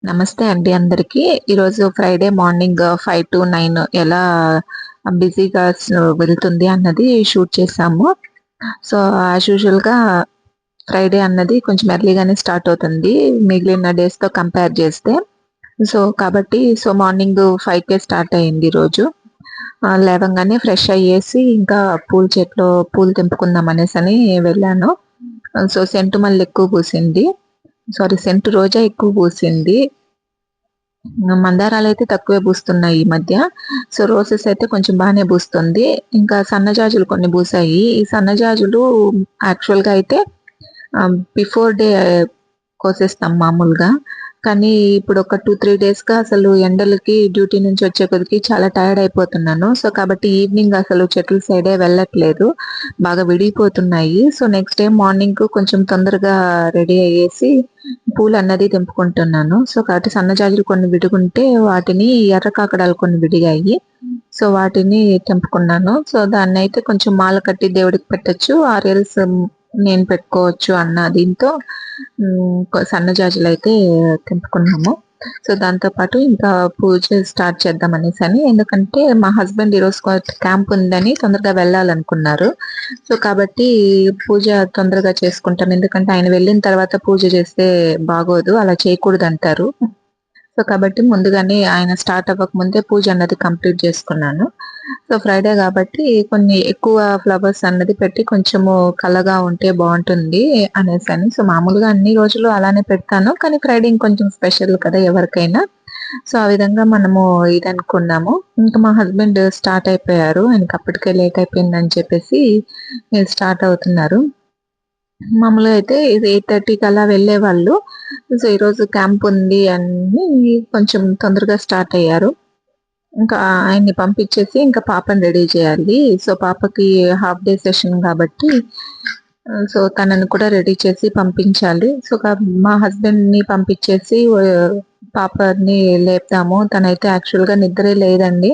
నమస్తే అండి అందరికీ. ఈరోజు ఫ్రైడే మార్నింగ్ 5-9 ఎలా బిజీగా వెళ్తుంది అన్నది షూట్ చేశాము. సో, యాజ్ యూజువల్‌గా ఫ్రైడే అన్నది కొంచెం ఎర్లీగానే స్టార్ట్ అవుతుంది. మిగిలిన డేస్‌తో కంపేర్ చేస్తే. మార్నింగ్ 5కే స్టార్ట్ అయింది ఈరోజు. లేవంగానే ఫ్రెష్ అయ్యేసి ఇంకా పూలు తెంపుకుందాం అనేసని వెళ్ళాను. సెంటు మల్లె ఎక్కువ పూసింది. సెంటు రోజా ఎక్కువ పూసింది. మందారాలయితే తక్కువే పూస్తున్నాయి ఈ మధ్య. రోసెస్ అయితే కొంచెం బానే పూస్తుంది. ఇంకా సన్నజాజులు కొన్ని పూసాయి. ఈ సన్నజాజులు యాక్చువల్‌గా అయితే బిఫోర్ డే కోసేస్తాం మామూలుగా. కానీ ఇప్పుడు ఒక 2-3 డేస్‌గా అసలు ఎండలకి డ్యూటీ నుంచి వచ్చే కొద్దికి చాలా టైర్డ్ అయిపోతున్నాను. కాబట్టి ఈవినింగ్ అసలు చెట్ల సైడే వెళ్ళట్లేదు. బాగా విడిగిపోతున్నాయి. నెక్స్ట్ డే మార్నింగ్ కొంచెం తొందరగా రెడీ అయ్యేసి పూలన్నది తెంపుకుంటున్నాను. కాబట్టి సన్నజాజులు కొన్ని విడిగుంటే వాటిని ఎర్ర కాకడాలు కొన్ని విడిగాయి. వాటిని తెంపుకున్నాను. దాన్నయితే కొంచెం మాల కట్టి దేవుడికి పెట్టొచ్చు. ఆర్ ఎల్స్ నేను పెట్టుకోవచ్చు అన్న దీంతో సన్నజాజులయితే తెంపుకున్నాము. దాంతో పాటు ఇంకా పూజ స్టార్ట్ చేద్దాం అనేసని. ఎందుకంటే మా హస్బెండ్ ఈరోజు క్యాంప్ ఉందని తొందరగా వెళ్ళాలనుకున్నారు. కాబట్టి పూజ తొందరగా చేసుకుంటాను. ఎందుకంటే ఆయన వెళ్ళిన తర్వాత పూజ చేస్తే బాగోదు. అలా చేయకూడదంటారు. కాబట్టి ముందుగానే ఆయన స్టార్ట్ అవ్వకముందే పూజ అన్నది కంప్లీట్ చేసుకున్నాను. ఫ్రైడే కాబట్టి కొన్ని ఎక్కువ ఫ్లవర్స్ అన్నది పెట్టి కొంచెము కళగా ఉంటే బావుంటుంది అనేసని. మామూలుగా అన్ని రోజులు అలానే పెడతాను. కానీ ఫ్రైడే ఇంకొంచెం స్పెషల్ కదా ఎవరికైనా. ఆ విధంగా మనము ఇదనుకున్నాము. ఇంకా మా హస్బెండ్ స్టార్ట్ అయిపోయారు. ఆయనకి అప్పటికే లేట్ అయిపోయిందని చెప్పేసి స్టార్ట్ అవుతున్నారు. మామూలుగా అయితే ఇది 8:30కి అలా వెళ్ళేవాళ్ళు. ఈరోజు క్యాంప్ ఉంది అని కొంచెం తొందరగా స్టార్ట్ అయ్యారు. ఇంకా ఆయన్ని పంపించేసి ఇంకా పాపని రెడీ చేయాలి. పాపకి హాఫ్ డే సెషన్ కాబట్టి తనని కూడా రెడీ చేసి పంపించాలి. మా హస్బెండ్‌ని పంపించేసి పాపని లేపుదాము. తనైతే యాక్చువల్‌గా నిద్రే లేదండి.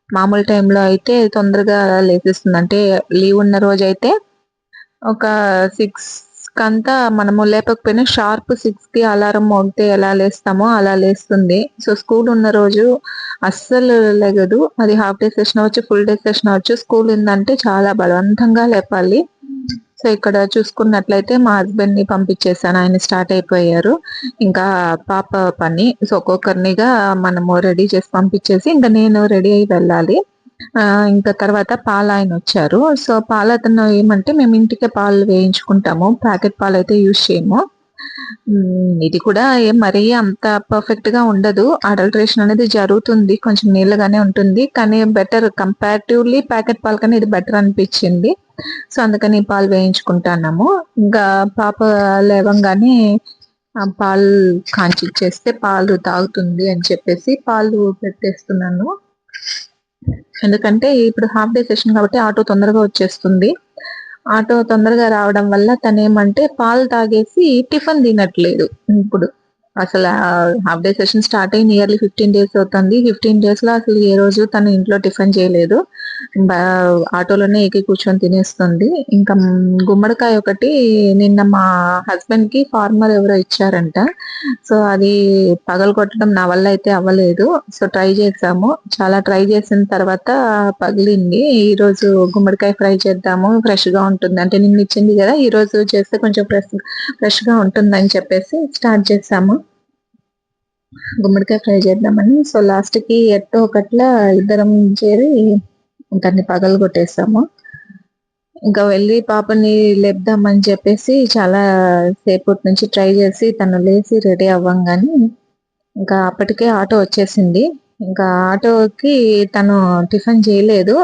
మామూలు టైంలో అయితే తొందరగా లేసేస్తుంది. అంటే లీవ్ ఉన్న రోజైతే ఒక 6 కంతా మనము లేపకపోయినా షార్ప్ 6కి అలారం మోగితే ఎలా లేస్తామో అలా లేస్తుంది. స్కూల్ ఉన్న రోజు అస్సలు లెగదు. అది హాఫ్ డే సెషన్ అవ్వచ్చు, ఫుల్ డే సెషన్ అవ్వచ్చు. స్కూల్ ఉందంటే చాలా బలవంతంగా లేపాలి. ఇక్కడ చూసుకున్నట్లయితే మా హస్బెండ్‌ని పంపించేసాను. ఆయన స్టార్ట్ అయిపోయారు. ఇంకా పాప పని. ఒక్కొక్కరినిగా మనము రెడీ చేసి పంపించేసి ఇంక నేను రెడీ అయ్యి వెళ్ళాలి. ఇంకా తర్వాత పాలాయనొచ్చారు. పాలతను ఏమంటే మేము ఇంటికే పాలు వేయించుకుంటాము. ప్యాకెట్ పాలైతే యూజ్ చేయము. ఇది కూడా మరీ అంత పర్ఫెక్ట్‌గా ఉండదు. అడల్టరేషన్ అనేది జరుగుతుంది. కొంచెం నీళ్ళగానే ఉంటుంది. కానీ బెటర్ కంపారిటివ్‌లీ ప్యాకెట్ పాల కన్నా ఇది బెటర్ అనిపిచ్చింది. అందుకని పాలు వేయించుకుంటాన్నాము. ఇంకా పాప లేవంగానే పాలు కాంచిచ్చేస్తే పాలు తాగుతుంది అని చెప్పేసి పాలు పెట్టేస్తున్నాను. ఎందుకంటే ఇప్పుడు హాఫ్ డే సెషన్ కాబట్టి ఆటో తొందరగా వచ్చేస్తుంది. ఆటో తొందరగా రావడం వల్ల తనేమంటే పాలు తాగేసి టిఫిన్ తినట్లేదు ఇప్పుడు. అసల హాఫ్ డే సెషన్ స్టార్ట్ అయ్యి నియర్లీ 15 డేస్ అవుతుంది. 15 డేస్‌లో అసలు ఏ రోజు తను ఇంట్లో టిఫిన్ చేయలేదు. బా ఆటోలోనే ఎక్కి కూర్చొని తినేస్తుంది. ఇంకా గుమ్మడికాయ ఒకటి నిన్న మా హస్బెండ్‌కి ఫార్మర్ ఎవరో ఇచ్చారంట. అది పగలగొట్టడం నా వల్ల అయితే అవ్వలేదు. ట్రై చేసాము. చాలా ట్రై చేసిన తర్వాత పగిలింది. ఈరోజు గుమ్మడికాయ ఫ్రై చేద్దాము. ఫ్రెష్‌గా ఉంటుంది. అంటే నిన్న ఇచ్చింది గదా! ఈరోజు చేస్తే కొంచెం ఫ్రెష్‌గా ఉంటుందని చెప్పేసి స్టార్ట్ చేసాము. గుమ్మడికాయ ఫ్రై చేద్దామని. లాస్ట్‌కి ఎట్టో ఒకట్లా ఇద్దరం చేరి దాన్ని పగలగొట్టేసాము. ఇంకా వెళ్లి పాపని లేపుదామని చెప్పేసి చాలా సేపటి నుంచి ట్రై చేసి తను లేసి రెడీ అవ్వంగానే ఇంకా అప్పటికే ఆటో వచ్చేసింది. ఇంకా ఆటోకి తను టిఫిన్ చేయలేదు.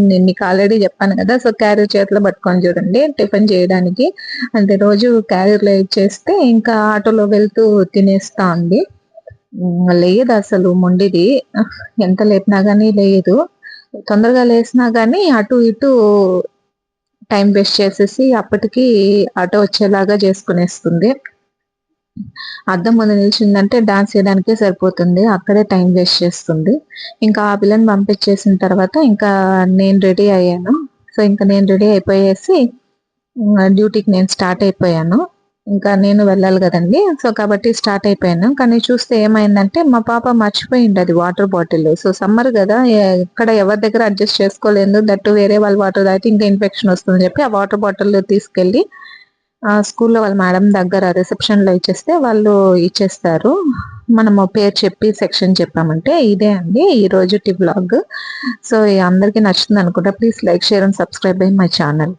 నేను మీకు ఆల్రెడీ చెప్పాను కదా! క్యారియర్ చేతిలో పట్టుకొని చూడండి టిఫిన్ చేయడానికి. అంటే రోజు క్యారియర్‌లో ఇచ్చేస్తే ఇంకా ఆటోలో వెళ్తూ తినేస్తా ఉంది. లేదసలు మొండిది. ఎంత లేపినా గాని లేదు. తొందరగా లేసినా గాని అటు ఇటు టైం వేస్ట్ చేసేసి అప్పటికి ఆటో వచ్చేలాగా చేసుకునేస్తుంది. అద్దం ముందు నిల్చుందంటే డాన్స్ చేయడానికే సరిపోతుంది. అక్కడే టైం వేస్ట్ చేస్తుంది. ఇంకా ఆ పిల్లని పంపించేసిన తర్వాత ఇంకా నేను రెడీ అయ్యాను. ఇంకా నేను రెడీ అయిపోయేసి డ్యూటీకి నేను స్టార్ట్ అయిపోయాను. ఇంకా నేను వెళ్ళాలి కదండి. సో కాబట్టి స్టార్ట్ అయిపోయాను. కానీ చూస్తే ఏమైందంటే మా పాప మర్చిపోయింది అది వాటర్ బాటిల్. సో సమ్మర్ కదా, ఎక్కడ ఎవరి దగ్గర అడ్జస్ట్ చేసుకోలేదు. దట్టు వేరే వాళ్ళ వాటర్ తాగితే ఇంకా ఇన్ఫెక్షన్ వస్తుందని చెప్పి ఆ వాటర్ బాటిల్ తీసుకెళ్ళి స్కూల్లో వాళ్ళ మేడం దగ్గర రిసెప్షన్ లో ఇచ్చేస్తే వాళ్ళు ఇచ్చేస్తారు. మనము పేరు చెప్పి సెక్షన్ చెప్పామంటే. ఇదే అండి ఈ రోజుటి వ్లాగ్. సో అందరికీ నచ్చుతుంది అనుకుంటా. Please like, share and subscribe my channel.